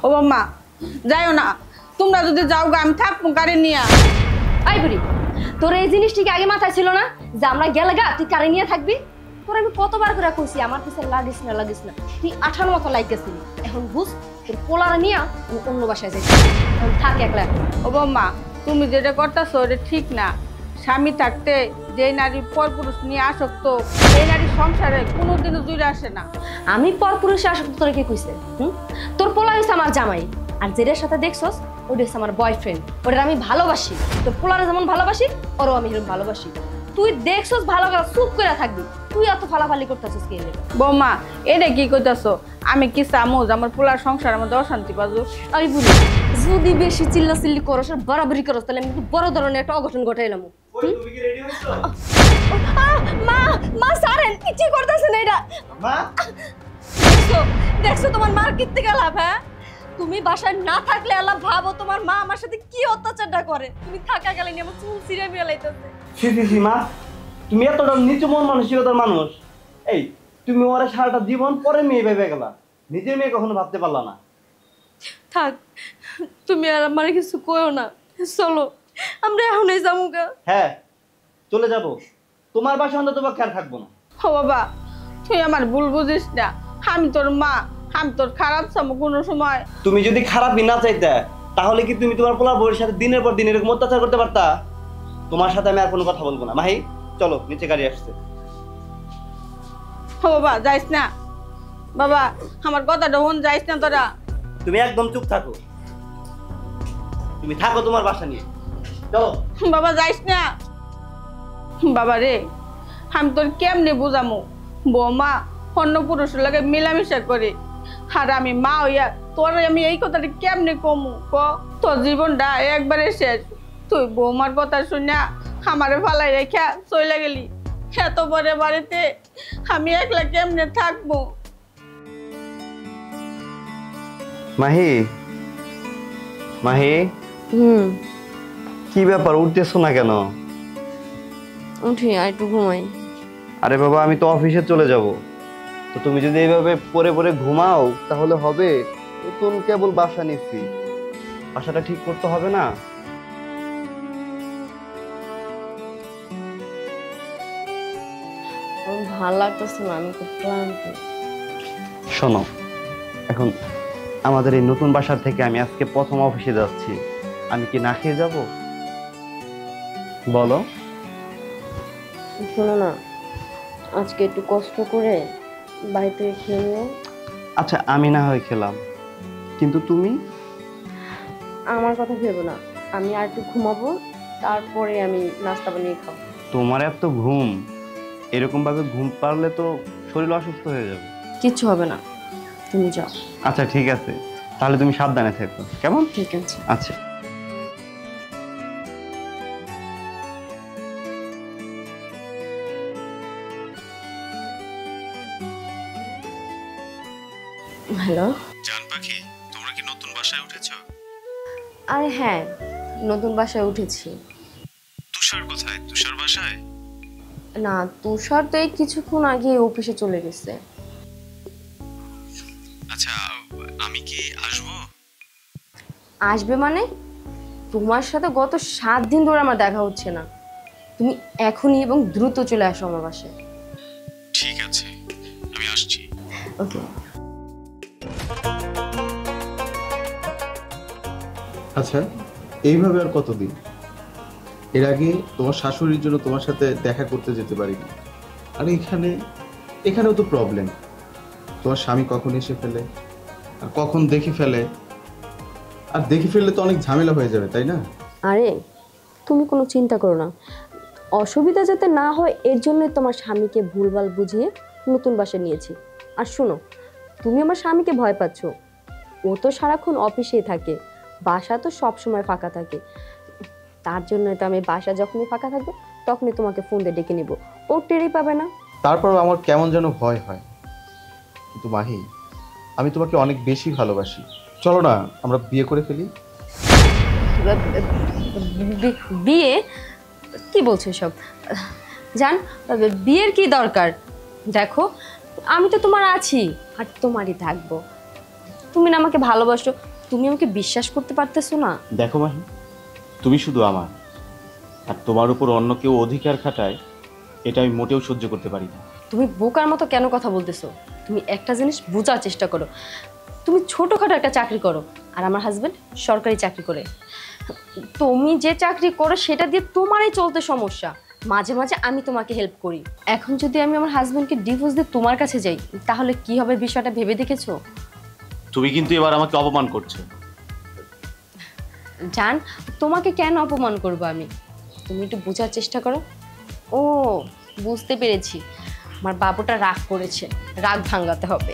ও বৌমা যাইও না, তোমরা যদি যাও গা আমি থাকবো গাড়ি নিয়ে। আই বুড়ি, তোর এই জিনিসটি কি আগে মাথায় ছিল না যে আমরা গেলে গা তুই কারে নিয়ে থাকবি? তোর আমি কতবার করে কইছি আমার পিছনে লাগিস না, তুই 18 মতো লাইতেছিলি। এখন বুঝ, তোর পোলারা নিয়ে আমি অন্য বাসায় যাই, থাক একলা। ও বৌমা তুমি যেটা করতেছো এটা ঠিক না। স্বামী থাকতে যে নারী পরপুরুষ নিয়ে আসক্ত, এই নারীর সংসারে কোনোদিনও জুড়ে আসে না। আমি পরপুরুষে আসক্ত তোর কে কইছে? তোর পোলা হইছে আমার জামাই, আর যেটার সাথে দেখছস ওটা হচ্ছে আমার বয়ফ্রেন্ড। ওটা আমি ভালোবাসি, তোর পোলারে যেমন ভালোবাসি ওরও আমি সেরকম ভালোবাসি। তুই দেখছস ভালো করে চুপ করে থাকবি, তুই এত ফালাফালি করতেছিস কে? বৌমা এটা কি কইতাছো? আমি কি চামু আমার পোলার সংসারের মধ্যে অশান্তি বাজুক? আমি বলি যদি বেশি চিল্লাচিল্লি করস আর বাড়াবাড়ি করস তাহলে আমি কিন্তু বড় ধরনের একটা অঘটন ঘটাইলাম। মা মা সারেন কিছু করতেছেন এটা। মা দেখছো তোমার মার কিত্তে গেলাম? হ্যাঁ তুমি বাসায় না থাকলে আল্লাহ ভাবো তোমার মা আমার সাথে কি অত্যাচারটা করে। তুমি থাকা গেলে আমার চুল ছিঁড়ে মেলাইতেছে। সি মা, তুমি এতটা নিচু মন মানসিকতার মানুষ। এই তুমি ওরা সারাটা জীবন পরে মেয়ে ভেবে গেলা, নিজের মেয়ে কখনো ভাবতে পারলা না। থাক তুমি আর আমার কিছু কইও না, চলো আমরা এখনই যাবো গা। হ্যাঁ চলে যাব, তোমার বাসা অন্তত পক্ষে আর থাকবো না। ও বাবা তুই আমার ভুল বুঝিস না, আমি তোর মা, আমি তোর খারাপ চামু কোনো সময়। তুমি যদি খারাপই না চাইতে তাহলে কি তুমি তোমার পোলা বউয়ের সাথে দিনের পর দিন এরকম অত্যাচার করতে পারতা? তোমার সাথে আমি আর কোনো কথা বলবো না। মাহি চলো, নিচে গাড়ি আসছে। ও বাবা যাইস না, বাবা আমার কথাটা হন, যাইস না তোরা। তুমি একদম চুপ থাকো, তুমি থাকো তোমার বাসা নিয়ে, চলো। বাবা যাইস না। বাবা রে আমি তোর কেমনে বুঝামু, বৌমা অন্য পুরুষের লাগে মিলামিশা করে, আর আমি মা হইয়া তোর আমি এই কথাটা কেমনে কমু ক? তোর জীবনটা একবারে শেষ। তুই বৌমার কথা শুনে আমারে ফালাই রেখা চলে গেলি, এত বড় বাড়িতে আমি একলা কেমনে থাকবো? মাহি, মাহি কি ব্যাপার, উঠতেছো না কেন? উঠি আর একটু ঘুমাই। আরে বাবা আমি তো অফিসে চলে যাব, তো তুমি যদি এইভাবে পরে পরে ঘুমাও তাহলে হবে? নতুন কেবল বাসা নিচ্ছি, বাসাটা ঠিক করতে হবে না? ভালো লাগতেছে না, আমি খুব ক্লান্ত। শোনো, এখন আমাদের এই নতুন বাসার থেকে আমি আজকে প্রথম অফিসে যাচ্ছি, আমি কি না খেয়ে যাব? বলো। শোনো না, আজকে একটু কষ্ট করে বাড়িতে খেয়ে নিও। আচ্ছা আমি না হয় খেলাম, কিন্তু তুমি? আমার কথা ভেবো না, আমি আর একটু ঘুমাবো, তারপরে আমি নাস্তা বানিয়ে খাবো। তোমার এত ঘুম, এরকম ভাবে ঘুম পারলে তো শরীর অসুস্থ হয়ে যাবে। কিচ্ছু হবে না, তুমি যাও। আচ্ছা ঠিক আছে, তাহলে তুমি সাবধানে থেকো, কেমন? ঠিক আছে। আচ্ছা। হ্যালো জান পাখি, তোমরা কি নতুন বাসায় উঠেছো? আরে হ্যাঁ, নতুন বাসায় উঠেছি। তুষার কোথায়? তুষার বাসায়? না, তুষার তো এই কিছুক্ষণ আগে অফিসে চলে গেছে। আচ্ছা আমি কি আসবো? আসবে মানে? তোমার সাথে গত 7 দিন ধরে আমার দেখা হচ্ছে না, তুমি এখনই এবং দ্রুত চলে আসো আমার বাসায়। ঠিক আছে আমি আসছি। ওকে। আচ্ছা এইভাবে আর কতদিন? এর আগে তোমার শাশুড়ির জন্য তোমার সাথে দেখা করতে যেতে পারিনি, আর এখানেও তো প্রবলেম। তোমার স্বামী কখন এসে ফেলে আর কখন দেখে ফেলে, আর দেখে ফেললে তো অনেক ঝামেলা হয়ে যাবে, তাই না? আরে তুমি কোনো চিন্তা করো না, অসুবিধা যাতে না হয় এর জন্যই তোমার স্বামীকে ভুলভাল বুঝিয়ে নতুন বাসায় নিয়েছি। আর শোনো, তুমি আমার স্বামীকে ভয় পাচ্ছ, ও তো সারাক্ষণ অফিসেই থাকে, বাসা তো সব সময় ফাঁকা থাকে, তার জন্য তো আমি বাসা যখনই ফাঁকা থাকবে তখনই তোমাকে ফোন দিয়ে ডেকে নিব, ও টেরই পাবে না। তারপর আমার কেমন যেন ভয় হয়। কিন্তু মাহি, আমি তোমাকে অনেক বেশি ভালোবাসি, চলো না আমরা বিয়ে করে ফেলি। বিয়ে? কি বলছো সব? জান, বিয়ের কি দরকার? দেখো আমি তো তোমার আছি আর তোমারই থাকবো, তুমি না আমাকে ভালোবাসো, তুমি আমাকে বিশ্বাস করতে পারতেছো না? দেখো মাহি, তুমি শুধু আমার, আর তোমার উপর অন্য কেউ অধিকার খাটায় এটা আমি মোটেও সহ্য করতে পারি না। তুমি বোকার মতো কেন কথা বলতেছো? তুমি একটা জিনিস বোঝার চেষ্টা করো। তুমি ছোটোখাটো একটা চাকরি করো, আর আমার হাজবেন্ড সরকারি চাকরি করে। তুমি যে চাকরি করো সেটা দিয়ে তোমারই চলতে সমস্যা। মাঝে মাঝে আমি তোমাকে হেল্প করি। এখন যদি আমি আমার হাজবেন্ডকে ডিভোর্স দিয়ে তোমার কাছে যাই, তাহলে কি হবে বিষয়টা ভেবে দেখেছো? তুমি কিন্তু এবার আমাকে অপমান করছো। জান, তোমাকে কেন অপমান করবো আমি? তুমি একটু বোঝার চেষ্টা করো। ও, বুঝতে পেরেছি, আমার বাবুটা রাগ করেছে, রাগ ভাঙাতে হবে।